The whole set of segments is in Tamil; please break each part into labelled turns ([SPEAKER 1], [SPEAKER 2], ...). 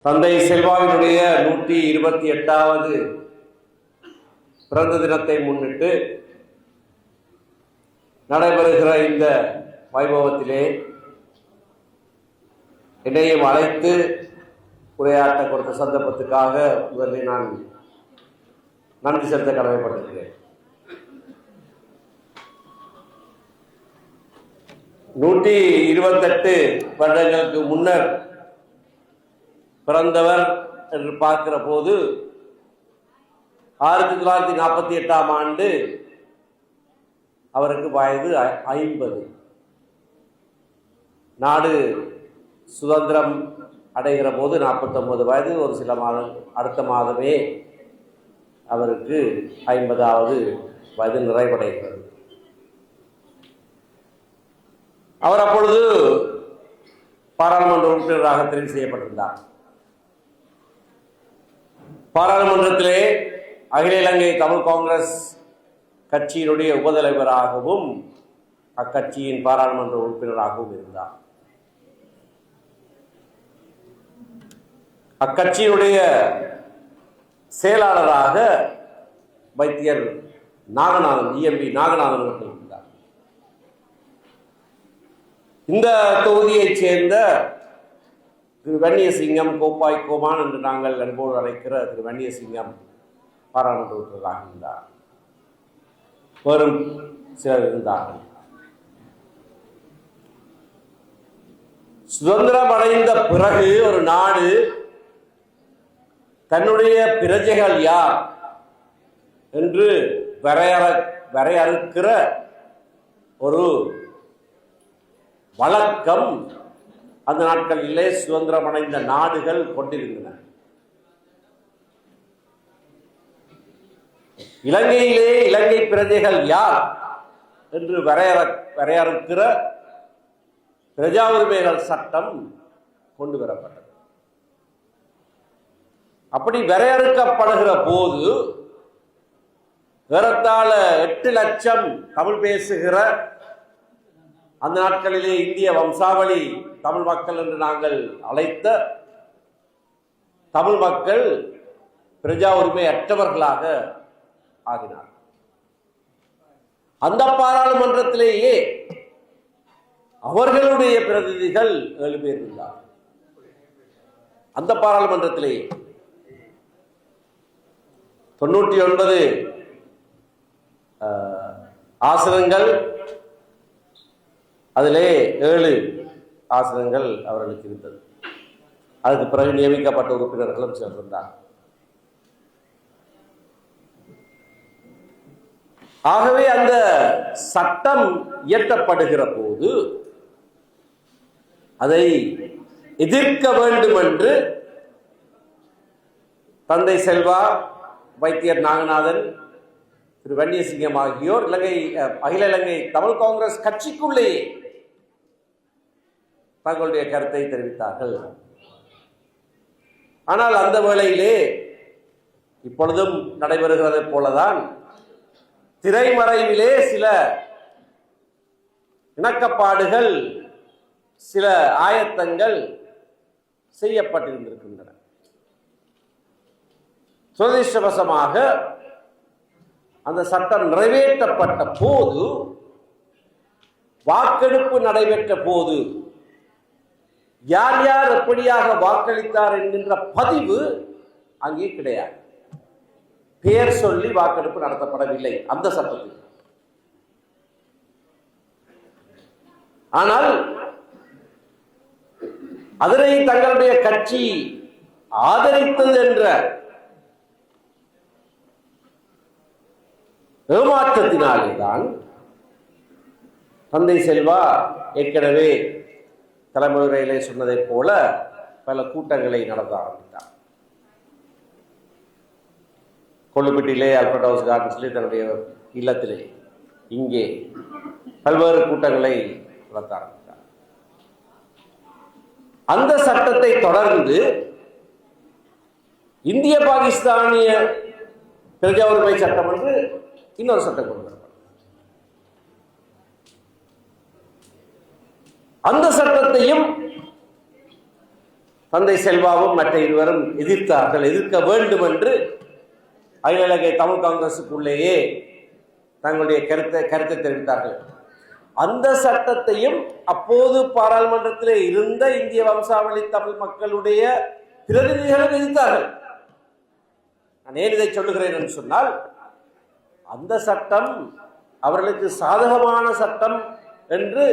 [SPEAKER 1] தந்தை செல்வாவினுடைய 128வது பிறந்த தினத்தை முன்னிட்டு நடைபெறுகிற இந்த வைபவத்திலே என்னையும் அழைத்து உரையாற்ற கொடுத்த சந்தர்ப்பத்துக்காக முதலில் நான் நன்றி செலுத்த கடமைப்பட்டிருக்கிறேன். 128 வருடங்களுக்கு முன்னர் பிறந்தவர் என்று பார்க்கிற போது 1948ஆம் ஆண்டு அவருக்கு வயது 50. நாடு சுதந்திரம் அடைகிற போது 49 வயது. ஒரு சில மாதம் அடுத்த மாதமே அவருக்கு 50வது வயது நிறைவடைகிறது. அவர் அப்பொழுது பாராளுமன்ற உறுப்பினராக தெரிவு செய்யப்பட்டிருந்தார். பாராளுமன்றத்திலே அகில இலங்கை தமிழ் காங்கிரஸ் கட்சியினுடைய உபதலைவராகவும் அக்கட்சியின் பாராளுமன்ற உறுப்பினராகவும் இருந்தார். அக்கட்சியினுடைய செயலாளராக வைத்தியர் நாகநாதன், EMP நாகநாதன் அவர்கள் இருந்தார். இந்த தொகுதியைச் சேர்ந்த திரு வன்னியசிங்கம், கோப்பாய் கோமான் என்று நாங்கள் அன்போடு அழைக்கிற திரு வன்னியசிங்கம் பாராளுமன்ற உறுப்பினராக இருந்தார். வரும் சிலர் இருந்தார்கள். சுதந்திரம் அடைந்த பிறகு ஒரு நாடு தன்னுடைய பிரஜைகள் யார் என்று வரையறுக்கிற ஒரு வழக்கம் அந்த நாட்களிலே சுதந்திரம் அடைந்த நாடுகள் கொண்டிருந்தன. இலங்கையிலே இலங்கை பிரஜைகள் யார் என்று வரையறுக்கிற பிரஜா உரிமைகள் சட்டம் கொண்டு வரப்பட்டது. அப்படி வரையறுக்கப்படுகிற போது ஏறத்தாழ 8 லட்சம் தமிழ் பேசுகிற அந்த நாட்களிலே இந்திய வம்சாவளி தமிழ் மக்கள் என்று நாங்கள் அழைத்த தமிழ் மக்கள் பிரஜா உரிமை அற்றவர்களாக ஆகினார். அந்த பாராளுமன்றத்திலேயே அவர்களுடைய பிரதிநிதிகள் 7 பேர் இருந்தார். அந்த பாராளுமன்றத்திலேயே 99 ஆசனங்கள், அதிலே 7 ஆசனங்கள் அவர்களுக்கு இருந்தது. அதுக்கு பிறகு நியமிக்கப்பட்ட உறுப்பினர்களும் சேர்ந்திருந்தார். ஆகவே அந்த சட்டம் இயற்றப்படுகிற போது அதை எதிர்க்க வேண்டும் என்று தந்தை செல்வா, வைத்தியர் நாகநாதன், திரு வன்னியசிங்கம் ஆகியோர் அகில இலங்கை தமிழ் காங்கிரஸ் கட்சிக்குள்ளேயே தங்களுடைய கருத்தை தெரிவித்தார்கள். ஆனால் அந்த வேளையிலே இப்பொழுதும் நடைபெறுகிறது போலதான் திரைமறைவிலே சில இணக்கப்பாடுகள், சில ஆயத்தங்கள் செய்யப்பட்டிருந்திருக்கின்றன. துரதிர்ஷ்டவசமாக அந்த சட்டம் நிறைவேற்றப்பட்ட போது, வாக்கெடுப்பு நடைபெற்ற போது யார் யார் எப்படியாக வாக்களித்தார் என்கின்ற பதிவு அங்கே கிடையாது. பெயர் சொல்லி வாக்கெடுப்பு நடத்தப்படவில்லை அந்த சட்டத்தில். ஆனால் அதனை தங்களுடைய கட்சி ஆதரித்தது என்ற ஏமாற்றத்தினாலேதான் தந்தை செல்வா ஏற்கனவே தலைமுறையிலே சொன்னதைப் போல பல கூட்டங்களை நடத்த ஆரம்பித்தார். கொள்ளுப்பட்டியிலே, அல்பர்ட் ஹவுஸ் கார்டன்ஸ்லே, தன்னுடைய இல்லத்திலே, இங்கே பல்வேறு கூட்டங்களை நடத்த ஆரம்பித்தார். அந்த சட்டத்தை தொடர்ந்து இந்திய பாகிஸ்தானிய பிரஜா உரிமை சட்டம் என்று இன்னொரு சட்டம் கொண்டு வரப்பட்டது. அந்த சட்டத்தையும் தந்தை செல்வாவும் மற்ற இருவரும் எதிர்த்தார்கள். எதிர்க்க வேண்டும் என்று அகில இலங்கை தமிழ் காங்கிரசுக்குள்ளேயே தங்களுடைய கருத்தை தெரிவித்தார்கள். அந்த சட்டத்தையும் அப்போது பாராளுமன்றத்தில் இருந்த இந்திய வம்சாவளி தமிழ் மக்களுடைய பிரதிநிதிகளும் எதிர்த்தார்கள். நான் ஏன் இதை சொல்லுகிறேன் என்று சொன்னால், அந்த சட்டம் அவர்களுக்கு சாதகமான சட்டம் என்று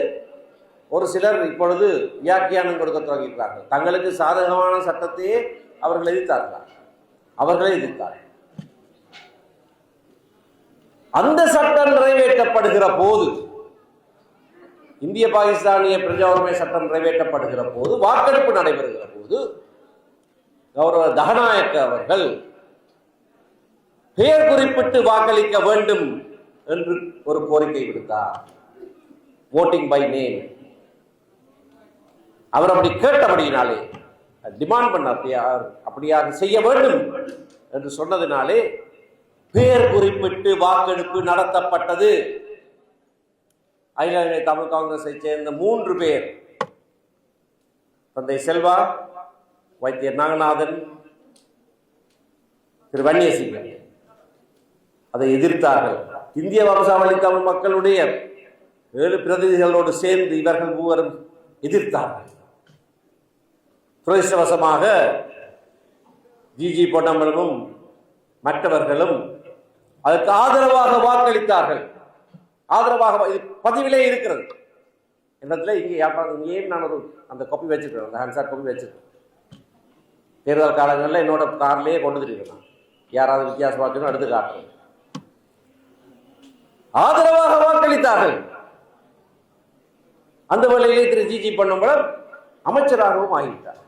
[SPEAKER 1] ஒரு சிலர் இப்பொழுது வியாக்கியானம் கொடுக்க தொடங்கியிருக்கிறார்கள். தங்களுக்கு சாதகமான சட்டத்தையே அவர்கள் எதிர்த்தார்கள். அந்த சட்டம் நிறைவேற்றப்படுகிற போது, இந்திய பாகிஸ்தானிய பிரஜா உரிமை சட்டம் நிறைவேற்றப்படுகிற போது, வாக்கெடுப்பு நடைபெறுகிற போது கௌரவ தகநாயக்க அவர்கள் பெயர் குறிப்பிட்டு வாக்களிக்க வேண்டும் என்று ஒரு கோரிக்கை விடுத்தார். voting by name. அவர் அப்படி கேட்டபடியினாலே, டிமாண்ட் பண்ண அப்படியாக செய்ய வேண்டும் என்று சொன்னதினாலே பெயர் குறிப்பிட்டு வாக்கெடுப்பு நடத்தப்பட்டது. அகில இலங்கை தமிழ் காங்கிரஸை சேர்ந்த 3 பேர், தந்தை செல்வா, வைத்தியர் நாகநாதன், திரு வன்னியசிங்கம், அதை எதிர்த்தார்கள். இந்திய வம்சாவளி தமிழ் மக்களுடைய 7 பிரதிநிதிகளோடு சேர்ந்து இவர்கள் 3 எதிர்த்தார்கள். துரதிர்ஷ்டவசமாக ஜிஜி பொன்னம்பலமும் மற்றவர்களும் அதற்கு ஆதரவாக வாக்களித்தார்கள். ஆதரவாக பதிவிலே இருக்கிறது இடத்துல. இங்கே நான் ஒரு அந்த காப்பி வச்சிருக்கேன், அந்த ஹான்சார் காப்பி வச்சிருக்கேன். தேர்தல் காலங்களில் என்னோட கார்லேயே கொண்டு வந்துருக்கேன். யாராவது வித்தியாசமாக எடுத்து காட்டுறேன். ஆதரவாக வாக்களித்தார்கள். அந்த வேளையிலே திரு ஜிஜி பொன்னம்பலம் அமைச்சராகவும் ஆகிவிட்டார்.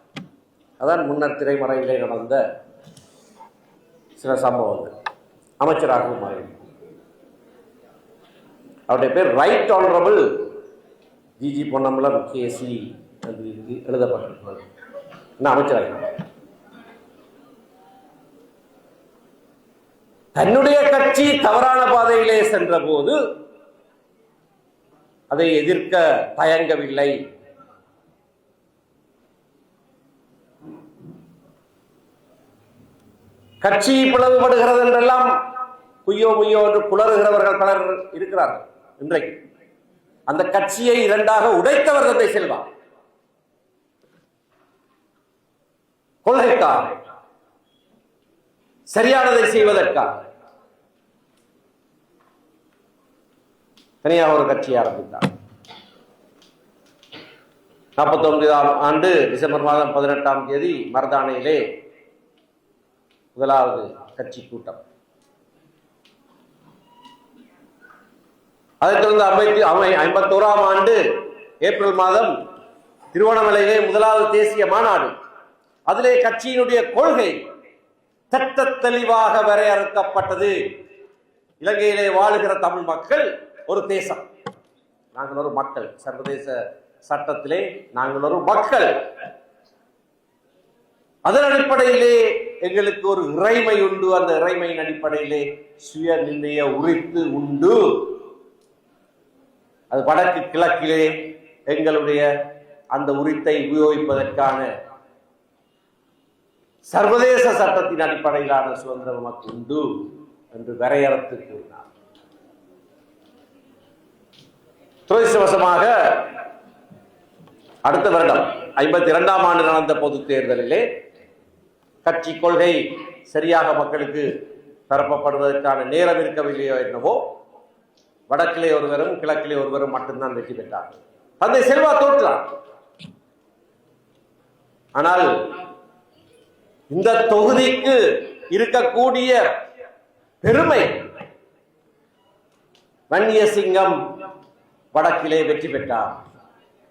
[SPEAKER 1] அதான் முன்னர் திரைமறையிலே நடந்த சில சம்பவங்கள். அமைச்சராகவும் ஆகிவிட்டார். அவருடைய பேர் ரைட் ஆனரபிள் ஜிஜி பொன்னம்பலம் கேசி என்று எழுதப்பட்டிருக்கிறது. என்ன அமைச்சராக தன்னுடைய கட்சி தவறான பாதையிலே சென்ற போது அதை எதிர்க்க தயங்கவில்லை. கட்சி பிளவுபடுகிறது என்றெல்லாம் குய்யோ முய்யோ என்று குளறுகிறவர்கள் பலர் இருக்கிறார்கள். இன்றைக்கு அந்த கட்சியை 2ஆக உடைத்தவர் தந்தை செல்வா. கொள்கைக்காக, சரியானதை செய்வதற்காக தனியாக ஒரு கட்சியை ஆரம்பித்தார். 49ஆம் ஆண்டு டிசம்பர் மாதம் 18ஆம் தேதி மருதானையிலே முதலாவது கட்சி கூட்டம். அதைத் தொடர்ந்து 51ஆம் ஆண்டு ஏப்ரல் மாதம் திருவண்ணாமலையிலே முதலாவது தேசிய மாநாடு. அதிலே கட்சியினுடைய கொள்கை சட்ட தெளிவாக வரையறுக்கப்பட்டது. இலங்கையிலே வாழுகிற தமிழ் மக்கள் ஒரு தேசம், நாங்கள் ஒரு மக்கள். சர்வதேச சட்டத்திலே நாங்கள் ஒரு மக்கள். அதன் அடிப்படையிலே எங்களுக்கு ஒரு இறைமை உண்டு. அந்த இறைமையின் அடிப்படையிலே சுய நிர்ணய உரித்து உண்டு. அது வடக்கு கிழக்கிலே எங்களுடைய அந்த உரித்தை உபயோகிப்பதற்கான சர்வதேச சட்டத்தின் அடிப்படையிலான சுதந்திரம் நமக்கு உண்டு என்று வரையறுத்து கூறினார். துரதிர்ஷ்டவசமாக அடுத்த வருடம் 52ஆம் ஆண்டு நடந்த பொது தேர்தலிலே கட்சி கொள்கை சரியாக மக்களுக்கு பரப்பப்படுவதற்கான நேரம் இருக்கவில்லையோ என்னவோ, வடக்கிலே ஒருவரும் கிழக்கிலே ஒருவரும் மட்டும்தான் வெற்றி பெற்றார்கள். தந்தை செல்வா தோற்றார். ஆனால் இந்த தொகுதிக்கு இருக்கக்கூடிய பெருமை, வன்னியசிங்கம் வடக்கிலே வெற்றி பெற்றார்.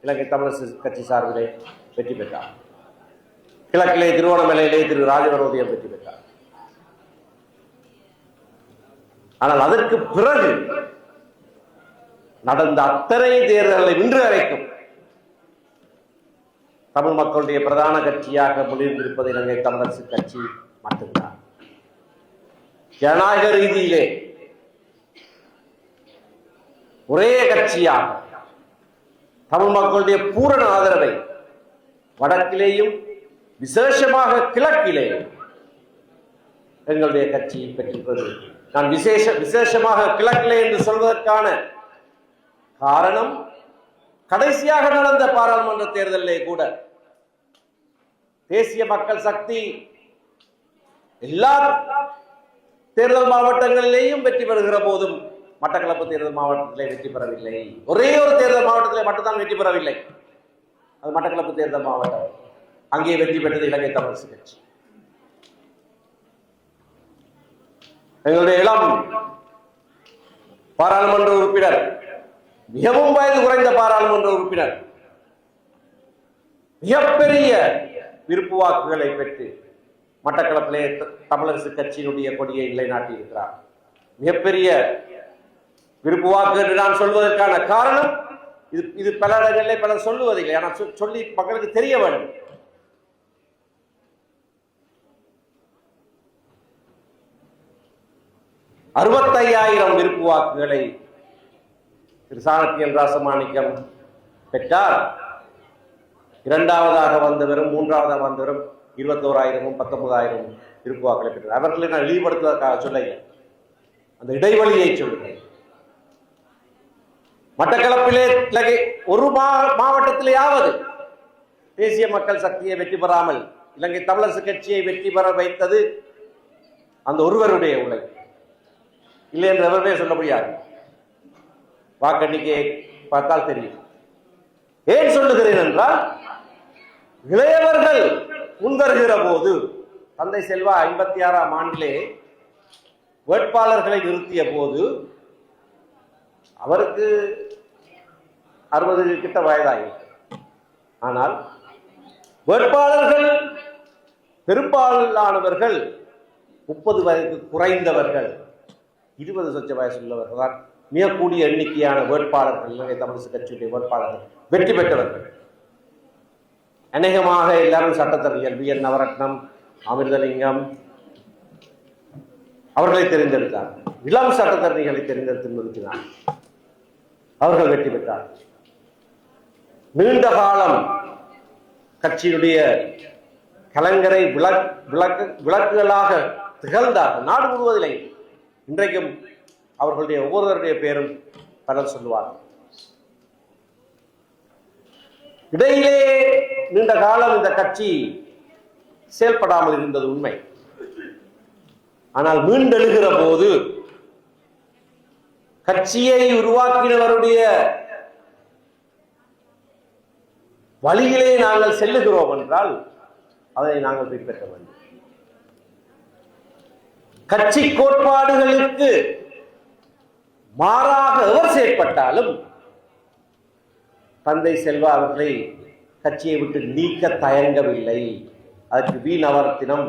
[SPEAKER 1] இலங்கை தமிழரசு கட்சி சார்பிலே வெற்றி பெற்றார். கிழக்கிலே திருவோணமலையிலே திரு ராஜவரோதியம் வெற்றி பெற்றார். ஆனால் அதற்கு பிறகு நடந்த அத்தனை தேர்தல்களை இன்று வரைக்கும் தமிழ் மக்களுடைய பிரதான கட்சியாக முடிந்திருப்பது இலங்கை தமிழரசு கட்சி மட்டும்தான். ஜனநாயக ரீதியிலே ஒரே கட்சியாக தமிழ் மக்களுடைய பூரண ஆதரவை வடக்கிலேயும் விசேஷமாக கிழக்கிலே எங்களுடைய கட்சி பெற்றிருப்பது. நான் விசேஷமாக கிழக்கிலே என்று சொல்வதற்கான காரணம், கடைசியாக நடந்த பாராளுமன்ற தேர்தலிலே கூட தேசிய மக்கள் சக்தி எல்லா தேர்தல் மாவட்டங்களிலேயும் வெற்றி பெறுகிற போதும் மட்டக்களப்பு தேர்தல் மாவட்டத்திலே வெற்றி பெறவில்லை. ஒரே ஒரு தேர்தல் மாவட்டத்திலே மட்டும்தான் வெற்றி பெறவில்லை, அது மட்டக்களப்பு தேர்தல் மாவட்டம். அங்கே வெற்றி பெற்றது இலங்கை தமிழரசு கட்சி. எங்களுடைய இளம் பாராளுமன்ற உறுப்பினர், மிகவும் வயது குறைந்த பாராளுமன்ற உறுப்பினர், மிகப்பெரிய விருப்பு வாக்குகளை பெற்று மட்டக்களப்பிலே தமிழரசு கட்சியினுடைய கொடியை நிலைநாட்டி இருக்கிறார். மிகப்பெரிய விருப்பு வாக்கு என்று நான் சொல்வதற்கான காரணம், இது பல இடங்களில் பலர் சொல்லுவதில்லை, ஆனால் சொல்லி மக்களுக்கு தெரிய வேண்டும். $65,000 விருப்பு வாக்குகளை திரு சாணக்கியன் ராசமாணிக்கம் பெற்றார். இரண்டாவதாக வந்தவரும் மூன்றாவதாக வந்தவரும் 21,000 19,000 விருப்பு வாக்குகளை பெற்றார். அவர்களை நான் இழிவுபடுத்துவதற்காக சொல்ல, அந்த இடைவெளியை சொல்லுகிறேன். மட்டக்களப்பிலே ஒரு மாவட்டத்திலேயாவது தேசிய மக்கள் சக்தியை வெற்றி பெறாமல் இலங்கை தமிழரசு கட்சியை வெற்றி பெற வைத்தது அந்த ஒருவருடைய உழைப்பு, இல்லை என்று எவருமே சொல்ல முடியாது. வாக்கெண்ணிக்கையை பார்த்தால் தெரியும். ஏன் சொல்லுகிறேன் என்றால், இளையவர்கள் முன்வருகிற போது, தந்தை செல்வா 56ஆம் ஆண்டிலே வேட்பாளர்களை நிறுத்திய போது அவருக்கு 60 கிட்ட வயதாகி, ஆனால் வேட்பாளர்கள் பெரும்பாலானவர்கள் 30 வயதுக்கு குறைந்தவர்கள், 20 சொச்ச வயசு உள்ளவர்கள் தான் மிக கூடிய எண்ணிக்கையான வேட்பாளர்கள் இலங்கை தமிழரசு கட்சியுடைய வேட்பாளர்கள் வெற்றி பெற்றவர்கள். அநேகமாக எல்லாரும் சட்டத்தரணிகள், VN நவரத்னம், அமிர்தலிங்கம் அவர்களை தெரிந்தெடுத்தார். இளம் சட்டத்தரணிகளை தெரிந்தெடுத்து நிறுத்தினார், அவர்கள் வெற்றி பெற்றார். நீண்ட காலம் கட்சியினுடைய கலங்கரை விளக்குகளாக திகழ்ந்தார் நாடு முழுவதிலே. இன்றைக்கும் அவர்களுடைய ஒவ்வொருவருடைய பேரும் பலர் சொல்லுவார்கள். இடையிலே நீண்ட காலம் இந்த கட்சி செயல்படாமல் இருந்தது உண்மை. ஆனால் மீண்டெழுகிற போது கட்சியை உருவாக்கினவருடைய வழியிலே நாங்கள் செல்லுகிறோம் என்றால் அதை நாங்கள் பின்பற்ற வேண்டும். கட்சி கோட்பாடுகளுக்கு மாறாக எவர் செயற்பட்டாலும் தந்தை செல்வா அவர்களை கட்சியை விட்டு நீக்க தயங்கவில்லை. அதற்கு வி நவரத்தினம்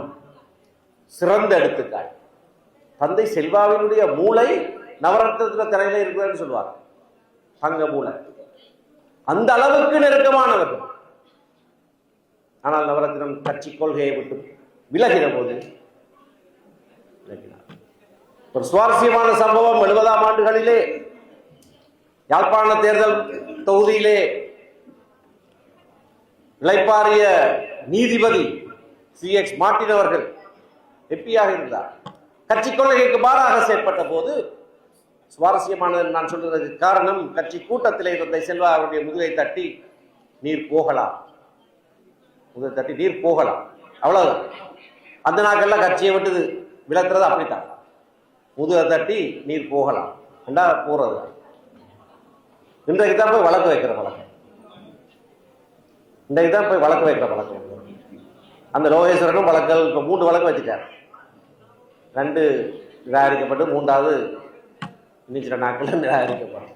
[SPEAKER 1] சிறந்த எடுத்துக்காட்டு. தந்தை செல்வாவினுடைய மூளை நவரத்ன திரையில இருக்கிறதுன்னு சொல்லுவார், தங்க மூளை. அந்த அளவுக்கு நெருக்கமானவர்கள். ஆனால் நவரத்னம் கட்சி கொள்கையை விட்டு விலகின போது ஒரு சுவாரஸ்யமான சம்பவம், 70ஆம் ஆண்டுகளிலே யாழ்ப்பாண தேர்தல் தொகுதியிலே இளைப்பாறிய நீதிபதி CX மார்ட்டின் அவர்கள் எம்பியாக இருந்தார். கட்சி கொள்கைக்கு மாறாக செயற்பட்ட போது சுவாரஸ்யமானது நான் சொல்றதுக்கு காரணம், கட்சி கூட்டத்திலே தந்தை செல்வா அவருடைய முதுகை தட்டி நீர் போகலாம், முதுகை தட்டி நீர் போகலாம், அவ்வளவுதான். அந்த நாட்கள்ல கட்சியை விட்டு விளக்குறது அப்படித்தான், முதுகை தட்டி நீர் போகலாம் என்றா போறது. இன்றைக்கு தான் போய் வழக்கு வைக்கிற பழக்கம், இன்றைக்கு தான் போய் வழக்கு வைக்கிற பழக்கம். அந்த லோகேஸ்வரனும் வழக்கல் இப்போ 3 வழக்கு வச்சுட்டார். 2 நிராகரிக்கப்பட்டு 3வது இன்னிச்சிற நாட்கள் நிராகரிக்கப்படும்.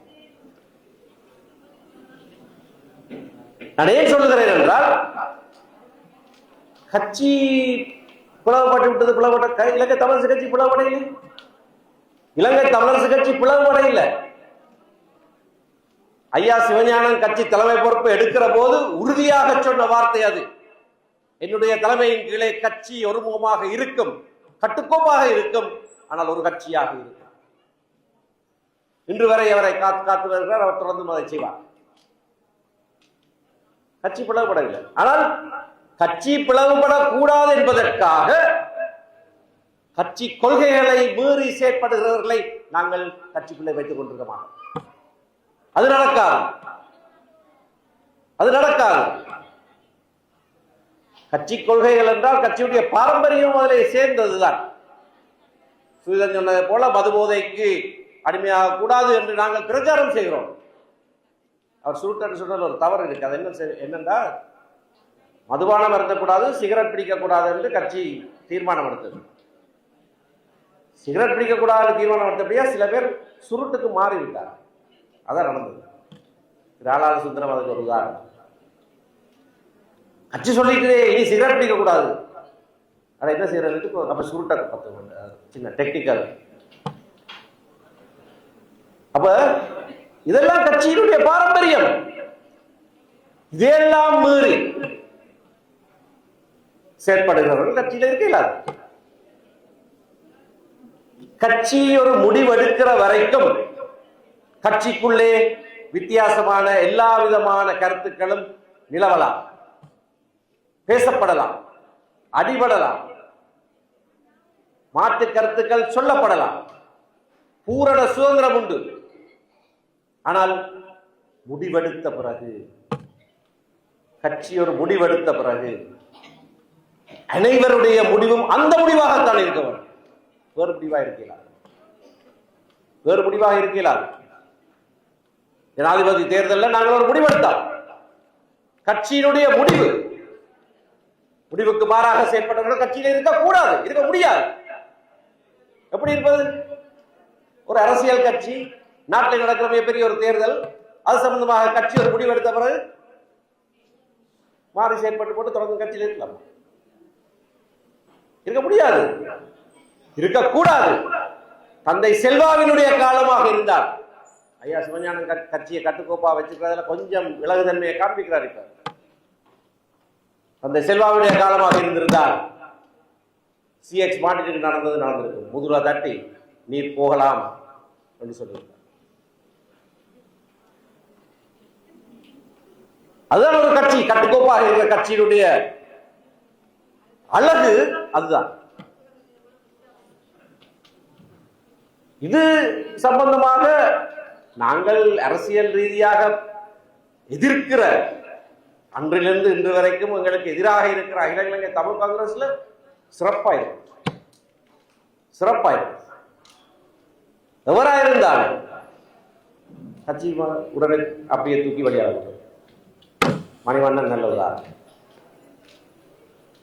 [SPEAKER 1] நான் ஏன் சொல்லுகிறேன் என்றால், கட்சி பிளவுபட்டு விட்டது. பிளவுபட்ட இலங்கை தமிழரசு கட்சி பிளவுபடையில்லை, இலங்கை தமிழரசு கட்சி பிளவுபடையில்லை. ஐயா சிவஞானம் கட்சி தலைமை பொறுப்பு எடுக்கிற போது உறுதியாக சொன்ன வார்த்தை அது, என்னுடைய தலைமையின் கீழே கட்சி ஒருமுகமாக இருக்கும், கட்டுக்கோப்பாக இருக்கும், ஆனால் ஒரு கட்சியாக இருக்கும். இன்று வரை அவரை காத்து வருகிறார், அவர் தொடர்ந்து அதை செய்வார். கட்சி பிளவுபடவில்லை. ஆனால் கட்சி பிளவுபடக்கூடாது என்பதற்காக கட்சி கொள்கைகளை மீறி செயற்படுகிறவர்களை நாங்கள் கட்சிக்குள்ளே வைத்துக் கொண்டிருக்க மாட்டோம். அது நடக்காது, அது நடக்காது. கட்சி கொள்கைகள் என்றால் கட்சியுடைய பாரம்பரியம் அதிலே சேர்ந்ததுதான். சுயதன் சொன்னதை போல மதுபோதைக்கு அடிமையாக கூடாது என்று நாங்கள் பிரச்சாரம் செய்கிறோம். அவர் சுருட்டன் சொன்னது ஒரு தவறு இருக்கு. அது என்னென்றா, மதுபானம் அருந்தக்கூடாது, சிகரெட் பிடிக்கக்கூடாது என்று கட்சி தீர்மானம் எடுத்தது. சிகரெட் பிடிக்கக்கூடாது தீர்மானம் எடுத்தபடியா சில பேர் சுருட்டுக்கு மாறிவிட்டார். அதான் நடந்தது. ராலாத சுந்தரம் அதுக்கு ஒரு உதாரணம். கட்சி சொல்லிட்டு இனி சிகரெட் பிடிக்கக்கூடாது, அதை என்ன செய்யறது, அப்ப சுருட்ட பத்து சின்ன டெக்னிக்கல். அப்ப இதெல்லாம் கட்சியினுடைய பாரம்பரியம். இதெல்லாம் மீறி செயற்படுகிறவர்கள் கட்சியில இருக்கலாம். கட்சி ஒரு முடிவெடுக்கிற வரைக்கும் கட்சிக்குள்ளே வித்தியாசமான எல்லா விதமான கருத்துக்களும் நிலவலாம், பேசப்படலாம், அடிபடலாம், மாற்று கருத்துக்கள் சொல்லப்படலாம். பூரண சுதந்திரம் உண்டு. ஆனால் முடிவெடுத்த பிறகு, கட்சி ஒரு முடிவெடுத்த பிறகு அனைவருடைய முடிவும் அந்த முடிவாகத்தான் இருக்க வேண்டும். வேறு முடிவாக இருக்கலாம், வேறு முடிவாக இருக்கலாம். ஜனாதிபதி தேர்தலில் நாங்கள் ஒரு முடிவெடுத்தோம். கட்சியினுடைய முடிவு, முடிவுக்கு மாறாக செயற்பட்டவர்கள் கட்சியில் இருக்கக்கூடாது, இருக்க முடியாது. எப்படி இருப்பது? ஒரு அரசியல் கட்சி, நாட்டில் நடக்கிற மிகப்பெரிய ஒரு தேர்தல், அது சம்பந்தமாக கட்சி ஒரு முடிவெடுத்த பிறகு மாறி செயற்பட்டு போட்டு தொடர்ந்து கட்சியில் இருக்கலாம். இருக்க முடியாது, இருக்கக்கூடாது. தந்தை செல்வாவினுடைய காலமாக இருந்தார். ஐயா சிவஞானம் கட்சியை கட்டுக்கோப்பா வச்சுக்கிறதுல கொஞ்சம் விலகுதன்மையை காண்பிக்கிறார். இப்ப தந்தை செல்வாவுடைய காலமாக இருந்திருந்தால் சிஎக்ஸ் மாநிலத்துக்கு நடந்திருக்கு. முதுரா தட்டி நீர் போகலாம் என்று சொல்லியிருக்கார். அதுதான் ஒரு கட்சி, கட்டுக்கோப்பாக இருக்கிற கட்சியினுடைய அழகு அதுதான். இது சம்பந்தமாக நாங்கள் அரசியல் ரீதியாக எதிர்க்கிற, அன்றிலிருந்து இன்று வரைக்கும் எங்களுக்கு எதிராக இருக்கிற அகில இலங்கை தமிழ் காங்கிரஸ்ல சிறப்பாயிருக்கு. எவராயிருந்தாலும் கட்சி உடனே அப்படியே தூக்கி வழியாக மணிவண்ணன் நல்ல உதாரணம்.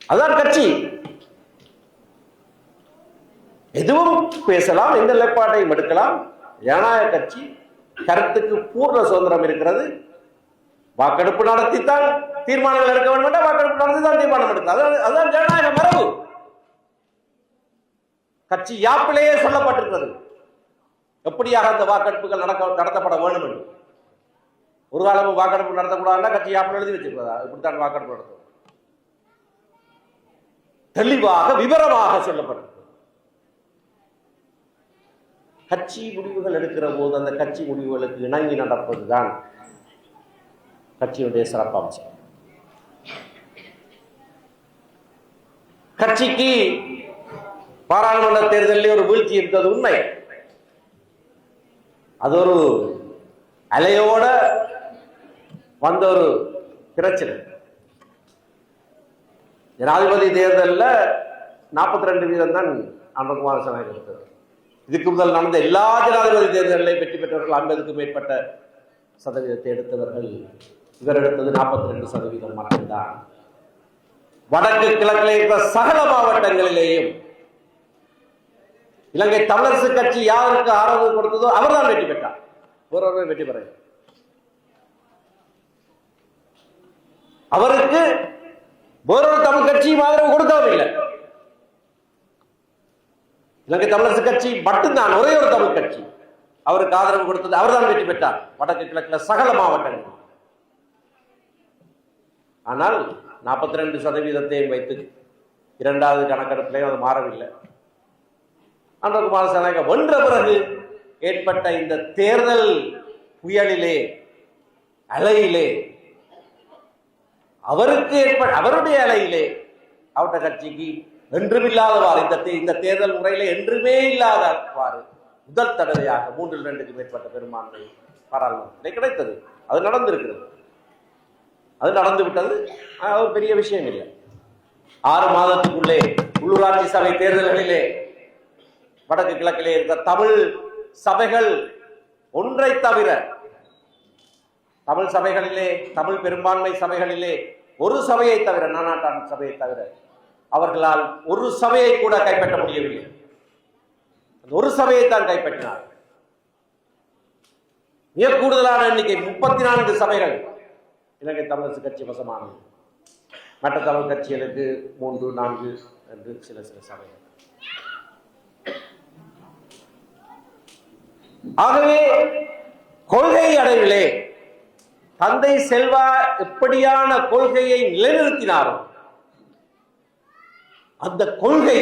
[SPEAKER 1] அதுதான் கட்சி. எதுவும் பேசலாம், எந்த நிலைப்பாட்டையும் எடுக்கலாம். ஜனநாயக கட்சி கருத்துக்கு பூர்ண சுதந்திரம் இருக்கிறது. வாக்கெடுப்பு நடத்தித்தான் தீர்மானங்கள் எடுக்க வேண்டும், வாக்கெடுப்பு நடத்தித்தான் தீர்மானம் எடுத்தார். அதுதான் ஜனநாயக மரபு. கட்சி யாப்பிலேயே சொல்லப்பட்டிருக்கிறது எப்படியாக அந்த வாக்கெடுப்புகள் நடத்தப்பட வேண்டும் என்று. ஒரு காலமும் வாக்கெடுப்பு நடத்தக்கூடாதுன்னா கட்சி யாப்பில் எழுதி வச்சிருக்கிறதா? இப்படித்தான் வாக்கெடுப்பு நடத்தும். தெளிவாக விவரமாக சொல்லப்பட்டிருக்கிறது. கட்சி முடிவுகள் எடுக்கிற போது அந்த கட்சி முடிவுகளுக்கு இணங்கி நடப்பதுதான் கட்சியுடைய சிறப்பம்சம். கட்சிக்கு பாராளுமன்ற தேர்தலில் ஒரு வீழ்ச்சி இருந்தது உண்மை. அது ஒரு அலையோட வந்த ஒரு பிரச்சனை. ஜனாதிபதி தேர்தலில் 42% தான் அனுகுமார சனாக எடுத்தது. இதுக்கு முதல் நடந்த எல்லா ஜனாதிபதி தேர்தலில் வெற்றி பெற்றவர்கள் 50க்கும் மேற்பட்ட சதவீதத்தை எடுத்தவர்கள். இவர் எடுத்தது 42% மட்டும்தான். வடக்கு கிழக்கில் இருக்கிற சகல மாவட்டங்களிலேயும் இலங்கை தமிழரசு கட்சி யாருக்கு ஆதரவு கொடுத்ததோ அவர்தான் வெற்றி பெற்றார். ஒருவர் வெற்றி பெற அவருக்கு வேறொரு தமிழ் கட்சியும் ஆதரவு கொடுக்கவும் இல்லை. இலங்கை தமிழரசு கட்சி மட்டும்தான் ஒரே ஒரு தமிழ் கட்சி அவருக்கு ஆதரவு கொடுத்தது, அவர்தான் வெற்றி பெற்றார் வடக்கு கிழக்கில் சகல மாவட்டங்கள். ஆனால் 42% வைத்து இரண்டாவது கணக்கெடுப்பிலையும் அது மாறவில்லை. அனுகுமார சனாக வென்ற பிறகு ஏற்பட்ட இந்த தேர்தல் புயலிலே, அலையிலே அவருக்கு அவருடைய அலையிலே அவருடைய கட்சிக்கு என்றுமில்லாதவாறு இந்த தேர்தல் முறையில என்றுமே இல்லாதவாறு முதல் தடவையாக 3-2க்கு மேற்பட்ட பெரும்பான்மை பாராளுமன்றத்தில் கிடைத்தது. அது நடந்திருக்கிறது, அது நடந்து விட்டது. அது பெரிய விஷயம் இல்லை. 6 மாதத்துக்குள்ளே உள்ளூராட்சி சபை தேர்தல்களிலே வடக்கு கிழக்கிலே இருக்கிற தமிழ் சபைகள் ஒன்றை தவிர, தமிழ் சபைகளிலே, தமிழ் பெரும்பான்மை சபைகளிலே ஒரு சபையை தவிர, நானாட்டான் சபையை தவிர அவர்களால் ஒரு சபையை கூட கைப்பற்ற முடியவில்லை. ஒரு சபையை தான் கைப்பற்றினார். மிக கூடுதலான எண்ணிக்கை 34 சபைகள் இலங்கை தமிழரசு கட்சி வசமானது. மற்ற தமிழ் கட்சிகளுக்கு 3-4 என்று சில சபைகள். ஆகவே கொள்கை அடைவிலே தந்தை செல்வா எப்படியான கொள்கையை நிலைநிறுத்தினாரோ அந்த கொள்கை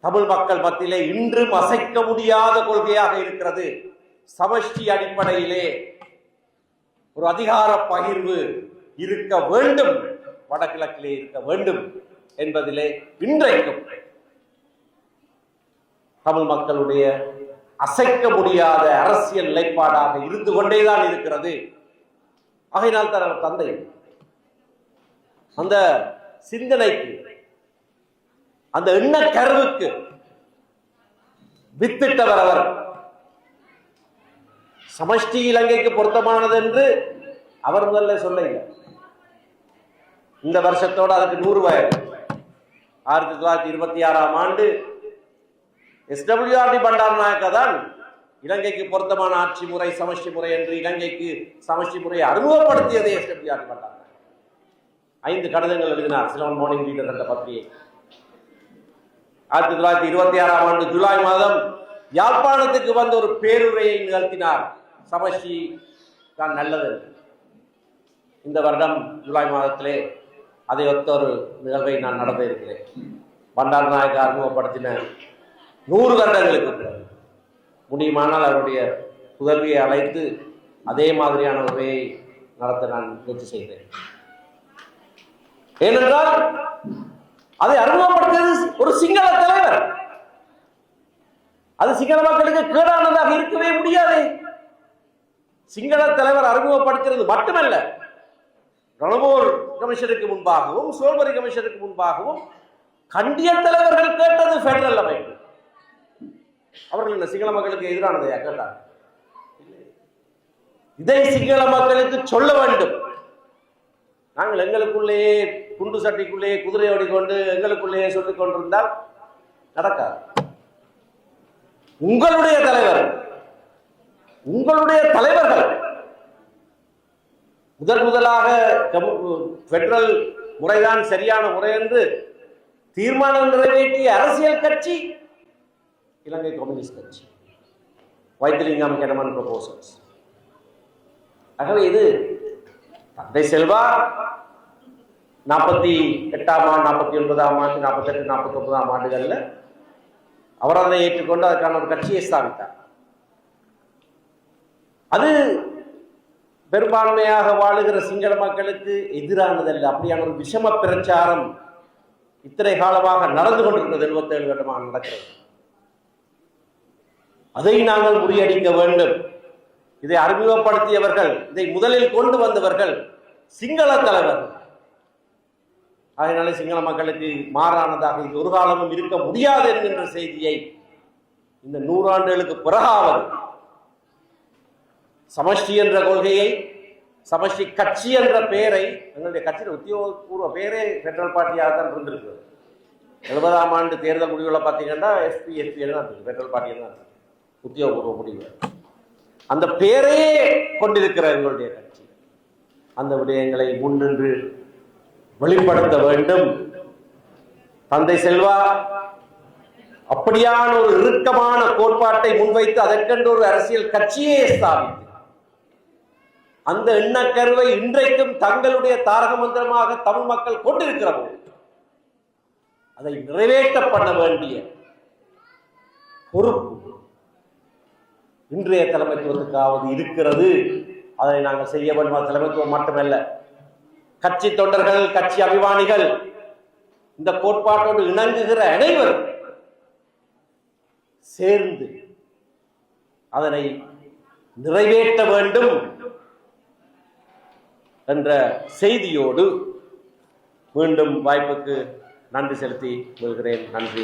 [SPEAKER 1] தமிழ் மக்கள் மத்தியிலே இன்றும் அசைக்க முடியாத கொள்கையாக இருக்கிறது. சமஷ்டி அடிப்படையிலே ஒரு அதிகார பகிர்வு இருக்க வேண்டும், வடகிழக்கிலே இருக்க வேண்டும் என்பதிலே இன்றைக்கும் தமிழ் மக்களுடைய அசைக்க முடியாத அரசியல் நிலைப்பாடாக இருந்து கொண்டேதான் இருக்கிறது. ஆகையினால் தான் அவர் தந்தை அந்த சிந்தனைக்கு, அந்த எண்ண கருவுக்கு வித்திட்டவர். அவர் சமஷ்டி இலங்கைக்கு பொருத்தமானது என்று அவர் முதல்ல சொல்ல. இந்த வருஷத்தோடு அதுக்கு 100 வயது. 1926ஆம் ஆண்டு SWRD பண்டாரநாயக்கா தான் இலங்கைக்கு பொருத்தமான ஆட்சி முறை சமஷ்டி முறை என்று இலங்கைக்கு சமஷ்டி முறையை அறிமுகப்படுத்தியதே SWRD பண்டாரநாயக்கா. 5 கடிதங்கள் எழுதினார் சிலோன் மார்னிங் லீடர் என்ற பத்திரிகை. 1926ஆம் ஆண்டு ஜூலை மாதம் யாழ்ப்பாணத்துக்கு வந்து ஒரு பேருரையை நிகழ்த்தினார். சமஷ்டி தான் நல்லது. இந்த வருடம் ஜூலை மாதத்திலே அதை ஒத்த ஒரு நிகழ்வை நான் நடத்த இருக்கிறேன். பண்டாரநாயக்கா அறிமுகப்படுத்தின 100 வருடங்களுக்கு பிறகு முடியுமானால் அவருடைய புதல்வியை அழைத்து அதே மாதிரியான உரையை நடத்த நான் முயற்சி செய்கிறேன். ஏனென்றால் அதை அறிமுகப்படுத்தியது ஒரு சிங்கள தலைவர். அது சிங்கள மக்களுக்கு கேடானதாக இருக்கவே முடியாது. சிங்கள தலைவர் அறிமுகப்படுத்துகிறது மட்டுமல்ல, ரணமோர் கமிஷனுக்கு முன்பாகவும் சோல்பரி கமிஷனுக்கு முன்பாகவும் கண்டிய தலைவர்கள் கேட்டது பெடரல் அமைப்பு. அவர்கள் இந்த சிங்கள மக்களுக்கு எதிரானதையா கேட்டார்? இதை சிங்கள மக்களுக்கு சொல்ல வேண்டும். நாங்கள் எங்களுக்குள்ளேயே குண்டு சட்டிக்குள்ளேயே குதிரை ஓடிக்கொண்டு எங்களுக்குள்ளேயே சொல்லிக் கொண்டிருந்தால் நடக்காது. உங்களுடைய தலைவர், உங்களுடைய தலைவர்கள் முதலாக பெடரல் முறைதான் சரியான முறை என்று தீர்மானம் நிறைவேற்றிய அரசியல் கட்சி இலங்கை கம்யூனிஸ்ட் கட்சி, வைத்திலிங்கம் கெனமன் ப்ரொபோசல்ஸ். ஆகவே இது தந்தை செல்வா 48ஆம் ஆண்டு, 49ஆம் ஆண்டு, 48, 49ஆம் ஆண்டுகளில் அவர் அதை ஏற்றுக்கொண்டு அதற்கான ஒரு கட்சியை ஸ்தாபித்தார். அது பெரும்பான்மையாக வாழுகிற சிங்கள மக்களுக்கு எதிரானதல்ல. அப்படியான ஒரு விஷம பிரச்சாரம் இத்தனை காலமாக நடந்து கொண்டிருக்கிறது. 77 வருடமாக நடக்கிறது. அதை நாங்கள் முறியடிக்க வேண்டும். இதை அறிமுகப்படுத்தியவர்கள், இதை முதலில் கொண்டு வந்தவர்கள் சிங்கள தலைவர்கள். அதனால சிங்கள மக்களுக்கு மாறானதாக இது ஒரு காலமும் இருக்க முடியாது என்கின்ற செய்தியை இந்த 100 ஆண்டுகளுக்கு பிறகாவது சமஷ்டி என்ற கொள்கையை, சமஷ்டி கட்சி என்ற பெயரை, எங்களுடைய கட்சியின் உத்தியோகபூர்வ பெயரே பெடரல் பார்ட்டியாக தான் இருந்திருக்கிறது. 70ஆம் ஆண்டு தேர்தல் முடிவுகளை பார்த்தீங்கன்னா FPSP தான் இருக்கு, பெடரல் பார்ட்டியை தான் இருக்கு உத்தியோகபூர்வ முடிவு. அந்த பெயரையே கொண்டிருக்கிற எங்களுடைய கட்சி அந்த விடயங்களை முன்னின்று வெளிப்படுத்த வேண்டும். தந்தை செல்வா அப்படியான ஒரு இறுக்கமான கோட்பாட்டை முன்வைத்து அதற்கென்று ஒரு அரசியல் கட்சியே ஸ்தாபித்து அந்த எண்ணக்கருவை இன்றைக்கும் தங்களுடைய தாரக மந்திரமாக தமிழ் மக்கள் கொண்டிருக்கிற போது அதை நிறைவேற்ற பண்ண வேண்டிய பொறுப்பு இன்றைய தலைமைத்துவத்துக்காவது இருக்கிறது. அதை நாங்கள் செய்ய வேண்டும். தலைமைத்துவம் மட்டுமல்ல, கட்சி தொண்டர்கள், கட்சி அபிமானிகள், இந்த கோட்பாட்டோடு இணங்குகிற அனைவரும் சேர்ந்து அதனை நிறைவேற்ற வேண்டும் என்ற செய்தியோடு மீண்டும் வாய்ப்புக்கு நன்றி செலுத்தி கொள்கிறேன். நன்றி.